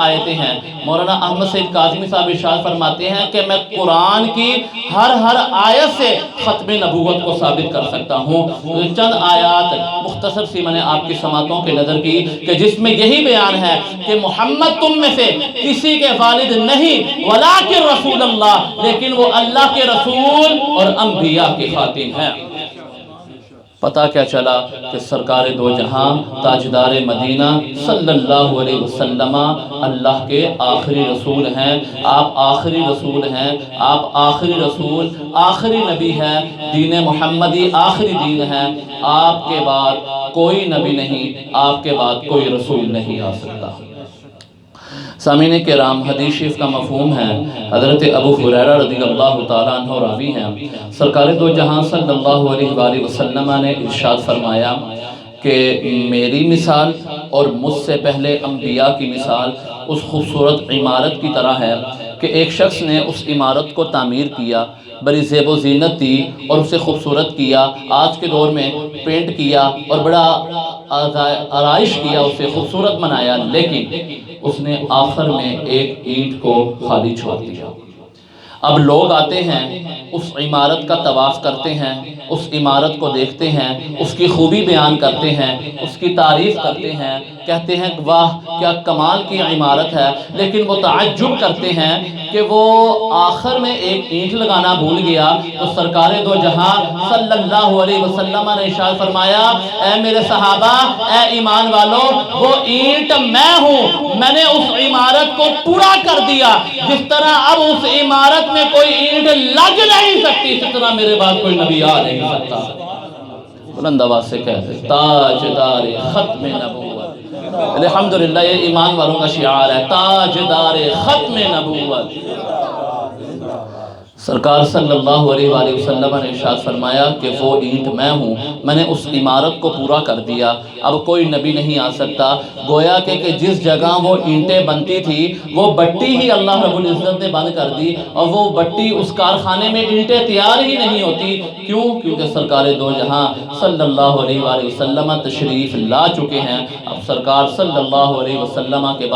آیتیں ہیں۔ مولانا احمد سید کاظمی صاحب ارشاد فرماتے ہیں کہ میں قرآن کی ہر آیت سے ختم نبوت کو ثابت کر سکتا ہوں۔ چند آیات مختصر سی میں نے آپ کی سماعتوں کے نظر کی کہ جس میں یہی بیان ہے کہ محمد تم میں سے کسی کے والد نہیں ولیکن رسول اللہ، لیکن وہ اللہ کے رسول اور انبیاء کے خاتم ہیں۔ پتہ کیا چلا کہ سرکار دو جہاں تاجدار مدینہ صلی اللہ علیہ وسلم اللہ کے آخری رسول ہیں۔ آپ آخری رسول ہیں، آپ آخری رسول، آخری نبی ہے، دین محمدی آخری دین ہے۔ آپ کے بعد کوئی نبی نہیں، آپ کے بعد کوئی رسول نہیں آ سکتا۔ سامعین کرام، حدیث شریف کا مفہوم ہے، حضرت ابو ہریرہ رضی اللہ تعالیٰ عنہ راوی ہیں، سرکار دو جہاں صلی اللہ علیہ وآلہ وسلم نے ارشاد فرمایا کہ میری مثال اور مجھ سے پہلے انبیاء کی مثال اس خوبصورت عمارت کی طرح ہے کہ ایک شخص نے اس عمارت کو تعمیر کیا، بڑی زیب و زینت دی اور اسے خوبصورت کیا، آج کے دور میں پینٹ کیا اور بڑا آرائش کیا، اسے خوبصورت بنایا، لیکن اس نے آخر میں ایک اینٹ کو خالی چھوڑ دیا۔ اب لوگ آتے ہیں، اس عمارت کا طواف کرتے ہیں، اس عمارت کو دیکھتے ہیں، اس کی خوبی بیان کرتے ہیں، اس کی تعریف کرتے ہیں، کہتے ہیں کہ واہ کیا کمال کی عمارت ہے، لیکن وہ تعجب کرتے ہیں کہ وہ آخر میں ایک اینٹ لگانا بھول گیا۔ تو سرکار دو جہاں صلی اللہ علیہ وسلم نے ارشاد فرمایا، اے میرے صحابہ، اے ایمان والو، وہ اینٹ میں ہوں، میں نے اس عمارت کو پورا کر دیا۔ جس طرح اب اس عمارت میں کوئی اینٹ لگ نہیں سکتی، اس طرح میرے بعد کوئی نبی آ نہیں سکتا۔ بلند آواز سے کہتے تاجدار ختم نبوت۔ الحمدللہ یہ ایمان والوں کا شعار ہے، تاجدار ختم نبوت۔ سرکار صلی اللہ علیہ وآلہ وسلم نے ارشاد فرمایا کہ وہ اینٹ میں ہوں، میں نے اس عمارت کو پورا کر دیا، اب کوئی نبی نہیں آ سکتا۔ گویا کہ جس جگہ وہ اینٹیں بنتی تھی وہ بٹی ہی اللہ رب العزت نے بند کر دی، اور وہ بٹی اس کارخانے میں اینٹیں تیار ہی نہیں ہوتی۔ کیوں؟ کیونکہ سرکار دو جہاں صلی اللہ علیہ وآلہ وسلم تشریف لا چکے ہیں۔ اب سرکار صلی اللہ علیہ وسلم کے بعد